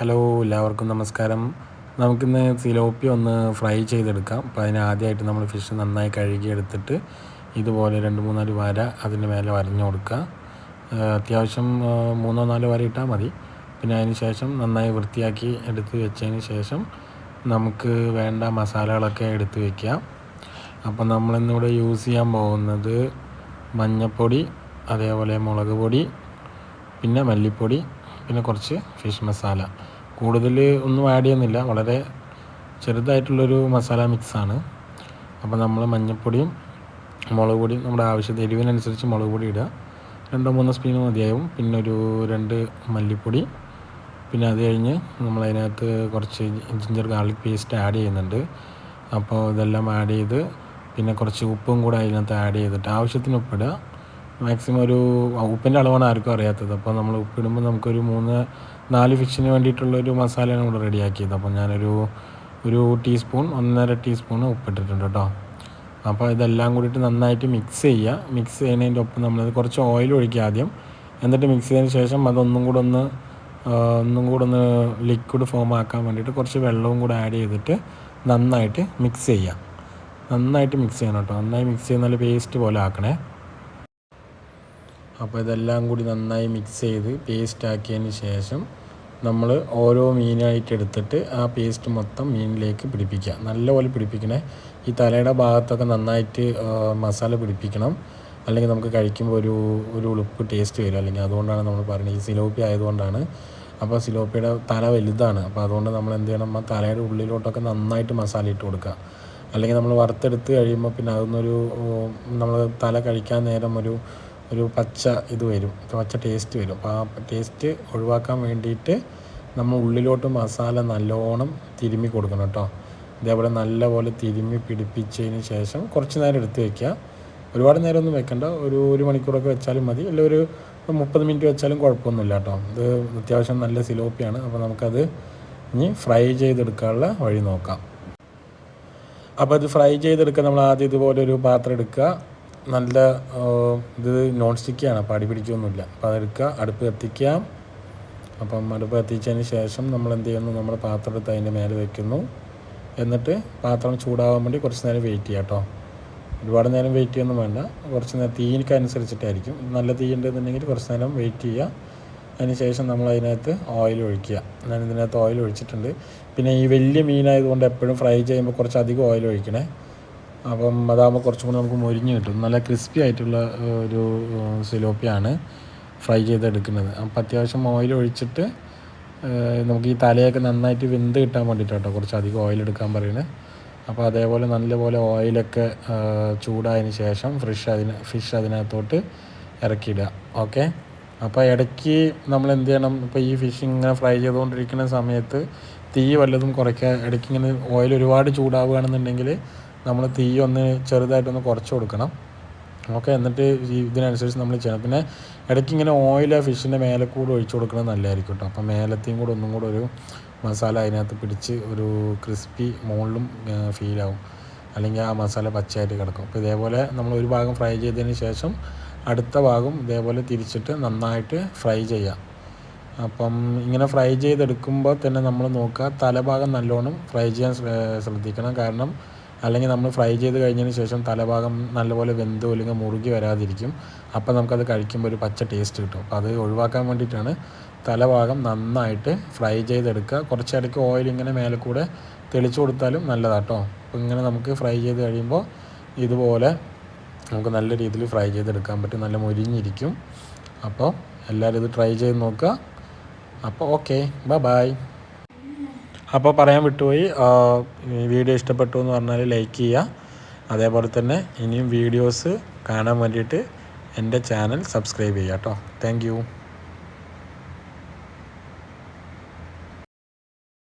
Hello, എല്ലാവർക്കും നമസ്കാരം. നമുക്കിന്ന് സിലോപ്പി ഒന്ന് ഫ്രൈ ചെയ്തെടുക്കാം. അപ്പോൾ അതിനാദ്യമായിട്ട് നമ്മൾ ഫിഷ് നന്നായി കഴുകിയെടുത്തിട്ട് ഇതുപോലെ 2-3 വര അതിൻ്റെ മേലെ വരഞ്ഞു കൊടുക്കുക. അത്യാവശ്യം 3-4 വര ഇട്ടാൽ മതി. പിന്നെ അതിന് ശേഷം നന്നായി വൃത്തിയാക്കി എടുത്ത് വെച്ചതിന് ശേഷം നമുക്ക് വേണ്ട മസാലകളൊക്കെ എടുത്ത് വയ്ക്കുക. അപ്പോൾ നമ്മളിന്നിവിടെ യൂസ് ചെയ്യാൻ പോകുന്നത് മഞ്ഞൾപ്പൊടി, അതേപോലെ മുളക് പൊടി, പിന്നെ മല്ലിപ്പൊടി, പിന്നെ കുറച്ച് ഫിഷ് മസാല. കൂടുതൽ ഒന്നും ആഡ് ചെയ്യുന്നില്ല, വളരെ ചെറുതായിട്ടുള്ളൊരു മസാല മിക്സാണ്. അപ്പോൾ നമ്മൾ മഞ്ഞൾപ്പൊടിയും മുളക് പൊടിയും നമ്മുടെ ആവശ്യത്തിന് എരിവിനനുസരിച്ച് മുളക് പൊടി ഇടുക. 2-3 സ്പൂൺ മതിയാവും. പിന്നെ ഒരു 2 മല്ലിപ്പൊടി. പിന്നെ അത് കഴിഞ്ഞ് നമ്മളതിനകത്ത് കുറച്ച് ജിഞ്ചർ ഗാർലിക് പേസ്റ്റ് ആഡ് ചെയ്യുന്നുണ്ട്. അപ്പോൾ ഇതെല്ലാം ആഡ് ചെയ്ത് പിന്നെ കുറച്ച് ഉപ്പും കൂടെ അതിനകത്ത് ആഡ് ചെയ്തിട്ട് ആവശ്യത്തിന് ഉപ്പിടുക. മാക്സിമം ഒരു ഉപ്പിൻ്റെ അളവാണ് ആർക്കും അറിയാത്തത്. അപ്പോൾ നമ്മൾ ഉപ്പിടുമ്പോൾ നമുക്കൊരു 3-4 ഫിഷിന് വേണ്ടിയിട്ടുള്ളൊരു മസാലയാണ് ഇവിടെ റെഡിയാക്കിയത്. അപ്പോൾ ഞാനൊരു ടീസ്പൂൺ 1.5 ടീസ്പൂൺ ഉപ്പിട്ടിട്ടുണ്ട് കേട്ടോ. അപ്പോൾ ഇതെല്ലാം കൂടിയിട്ട് നന്നായിട്ട് മിക്സ് ചെയ്യുക. മിക്സ് ചെയ്യുന്നതിൻ്റെ ഒപ്പം നമ്മളത് കുറച്ച് ഓയിൽ ഒഴിക്കുക ആദ്യം. എന്നിട്ട് മിക്സ് ചെയ്തതിന് ശേഷം അതൊന്നും കൂടെ ഒന്ന് ലിക്വിഡ് ഫോം ആക്കാൻ വേണ്ടിയിട്ട് കുറച്ച് വെള്ളവും കൂടെ ആഡ് ചെയ്തിട്ട് നന്നായിട്ട് മിക്സ് ചെയ്യുക. നന്നായിട്ട് മിക്സ് ചെയ്യണം കേട്ടോ. നന്നായി മിക്സ് ചെയ്ത് നല്ല പേസ്റ്റ് പോലെ ആക്കണേ. അപ്പോൾ ഇതെല്ലാം കൂടി നന്നായി മിക്സ് ചെയ്ത് പേസ്റ്റ് ആക്കിയതിന് ശേഷം നമ്മൾ ഓരോ മീനായിട്ട് എടുത്തിട്ട് ആ പേസ്റ്റ് മൊത്തം മീനിലേക്ക് പിടിപ്പിക്കുക. നല്ലപോലെ പിടിപ്പിക്കണേ. ഈ തലയുടെ ഭാഗത്തൊക്കെ നന്നായിട്ട് മസാല പിടിപ്പിക്കണം. അല്ലെങ്കിൽ നമുക്ക് കഴിക്കുമ്പോൾ ഒരു ഉളുപ്പ് ടേസ്റ്റ് വരും. അല്ലെങ്കിൽ അതുകൊണ്ടാണ് നമ്മൾ പറയുന്നത്, ഈ സിലോപ്പി ആയതുകൊണ്ടാണ്. അപ്പോൾ സിലോപ്പിയുടെ തല വലുതാണ്. അപ്പോൾ അതുകൊണ്ട് നമ്മൾ എന്ത് ചെയ്യണം, ആ തലയുടെ ഉള്ളിലോട്ടൊക്കെ നന്നായിട്ട് മസാല ഇട്ട് കൊടുക്കുക. അല്ലെങ്കിൽ നമ്മൾ വറുത്തെടുത്ത് കഴിയുമ്പോൾ പിന്നെ അതൊന്നൊരു നമ്മൾ തല കഴിക്കാൻ നേരം ഒരു പച്ച ടേസ്റ്റ് വരും. അപ്പോൾ ആ ടേസ്റ്റ് ഒഴിവാക്കാൻ വേണ്ടിയിട്ട് നമ്മൾ ഉള്ളിലോട്ട് മസാല നല്ലോണം തിരുമ്മി കൊടുക്കണം കേട്ടോ. ഇതേപോലെ നല്ലപോലെ തിരുമ്മി പിടിപ്പിച്ചതിന് ശേഷം കുറച്ച് നേരം എടുത്ത് വയ്ക്കുക. ഒരുപാട് നേരമൊന്നും വെക്കണ്ട, ഒരു മണിക്കൂറൊക്കെ വെച്ചാലും മതി. അല്ല ഒരു 30 മിനിറ്റ് വെച്ചാലും കുഴപ്പമൊന്നുമില്ല കേട്ടോ. ഇത് അത്യാവശ്യം നല്ല സിലോപ്പിയാണ്. അപ്പോൾ നമുക്കത് ഇനി ഫ്രൈ ചെയ്തെടുക്കാനുള്ള വഴി നോക്കാം. അപ്പോൾ ഇത് ഫ്രൈ ചെയ്തെടുക്കാൻ നമ്മൾ ആദ്യം ഇതുപോലെ ഒരു പാത്രം എടുക്കുക. നല്ല ഇത് നോൺ സ്റ്റിക്കാണ്, അപ്പോൾ അടി പിടിക്കുകയൊന്നുമില്ല. അപ്പോൾ അതെടുക്കുക, അടുപ്പ് കത്തിക്കുക. അപ്പം അടുപ്പ് കത്തിച്ചതിന് ശേഷം നമ്മൾ എന്ത് ചെയ്യുന്നു, നമ്മുടെ പാത്രം എടുത്ത് അതിൻ്റെ മേലെ വയ്ക്കുന്നു. എന്നിട്ട് പാത്രം ചൂടാകാൻ വേണ്ടി കുറച്ച് നേരം വെയിറ്റ് ചെയ്യുക കേട്ടോ. ഒരുപാട് നേരം വെയിറ്റ് ചെയ്യൊന്നും വേണ്ട, കുറച്ച് നേരം തീക്ക് അനുസരിച്ചിട്ടായിരിക്കും. നല്ല തീ ഉണ്ടെന്നുണ്ടെങ്കിൽ കുറച്ച് നേരം വെയിറ്റ് ചെയ്യുക. അതിന് ശേഷം നമ്മൾ അതിനകത്ത് ഓയിൽ ഒഴിക്കുക. ഞാൻ ഇതിനകത്ത് ഓയിൽ ഒഴിച്ചിട്ടുണ്ട്. പിന്നെ ഈ വലിയ മീനായതുകൊണ്ട് എപ്പോഴും ഫ്രൈ ചെയ്യുമ്പോൾ കുറച്ച് അധികം ഓയിൽ ഒഴിക്കണേ. അപ്പം അതാകുമ്പോൾ കുറച്ചും കൂടി നമുക്ക് മൊരിഞ്ഞ് കിട്ടും. നല്ല ക്രിസ്പി ആയിട്ടുള്ള ഒരു സിലോപ്പിയാണ് ഫ്രൈ ചെയ്തെടുക്കുന്നത്. അപ്പം അത്യാവശ്യം ഓയിൽ ഒഴിച്ചിട്ട് നമുക്ക് ഈ തലയൊക്കെ നന്നായിട്ട് വെന്ത് കിട്ടാൻ വേണ്ടിയിട്ടാണ് കേട്ടോ കുറച്ച് അധികം ഓയിൽ എടുക്കാൻ പറയുന്നത്. അപ്പോൾ അതേപോലെ നല്ലപോലെ ഓയിലൊക്കെ ചൂടായതിന് ശേഷം ഫിഷ് അതിനകത്തോട്ട് ഇറക്കിയിടുക. ഓക്കെ. അപ്പോൾ ഇടയ്ക്ക് നമ്മൾ എന്ത് ചെയ്യണം, ഇപ്പോൾ ഈ ഫിഷ് ഇങ്ങനെ ഫ്രൈ ചെയ്തുകൊണ്ടിരിക്കുന്ന സമയത്ത് തീ വല്ലതും കുറയ്ക്കുക. ഇടയ്ക്ക് ഇങ്ങനെ ഓയിൽ ഒരുപാട് ചൂടാവുകയാണെന്നുണ്ടെങ്കിൽ നമ്മൾ തീ ഒന്ന് ചെറുതായിട്ടൊന്ന് കുറച്ച് കൊടുക്കണം. ഓക്കെ. എന്നിട്ട് ഇതിനനുസരിച്ച് നമ്മൾ ചെയ്യണം. പിന്നെ ഇടയ്ക്ക് ഇങ്ങനെ ഓയിൽ ഫിഷിൻ്റെ മേലെ കൂടെ ഒഴിച്ചു കൊടുക്കുന്നത് നല്ലതായിരിക്കും കേട്ടോ. അപ്പം മേലത്തെയും കൂടെ ഒന്നും കൂടെ ഒരു മസാല അതിനകത്ത് പിടിച്ച് ഒരു ക്രിസ്പി മുകളിലും ഫീലാവും. അല്ലെങ്കിൽ ആ മസാല പച്ചയായിട്ട് കിടക്കും. അപ്പോൾ ഇതേപോലെ നമ്മൾ ഒരു ഭാഗം ഫ്രൈ ചെയ്തതിന് ശേഷം അടുത്ത ഭാഗം ഇതേപോലെ തിരിച്ചിട്ട് നന്നായിട്ട് ഫ്രൈ ചെയ്യാം. അപ്പം ഇങ്ങനെ ഫ്രൈ ചെയ്തെടുക്കുമ്പോൾ തന്നെ നമ്മൾ നോക്കുക, തലഭാഗം നല്ലോണം ഫ്രൈ ചെയ്യാൻ ശ്രദ്ധിക്കണം. കാരണം അല്ലെങ്കിൽ നമ്മൾ ഫ്രൈ ചെയ്ത് കഴിഞ്ഞതിന് ശേഷം തലഭാഗം നല്ലപോലെ വെന്തോ അല്ലെങ്കിൽ മുറുകി വരാതിരിക്കും. അപ്പോൾ നമുക്കത് കഴിക്കുമ്പോൾ ഒരു പച്ച ടേസ്റ്റ് കിട്ടും. അപ്പോൾ അത് ഒഴിവാക്കാൻ വേണ്ടിയിട്ടാണ് തലഭാഗം നന്നായിട്ട് ഫ്രൈ ചെയ്തെടുക്കുക. കുറച്ചിടയ്ക്ക് ഓയിൽ ഇങ്ങനെ മേലെ കൂടെ തെളിച്ചു കൊടുത്താലും നല്ലതാട്ടോ. അപ്പോൾ ഇങ്ങനെ നമുക്ക് ഫ്രൈ ചെയ്ത് കഴിയുമ്പോൾ ഇതുപോലെ നമുക്ക് നല്ല രീതിയിൽ ഫ്രൈ ചെയ്തെടുക്കാൻ പറ്റും. നല്ല മൊരിഞ്ഞിരിക്കും. അപ്പോൾ എല്ലാവരും ഇത് ട്രൈ ചെയ്ത് നോക്കുക. അപ്പോൾ ഓക്കെ, ബൈ. അപ്പോൾ പറയാൻ വിട്ടുപോയി, വീഡിയോ ഇഷ്ടപ്പെട്ടു എന്ന് പറഞ്ഞാൽ ലൈക്ക് ചെയ്യുക. അതേപോലെ തന്നെ ഇനിയും വീഡിയോസ് കാണാൻ വേണ്ടിയിട്ട് എൻ്റെ ചാനൽ സബ്സ്ക്രൈബ് ചെയ്യുക കേട്ടോ. Thank you.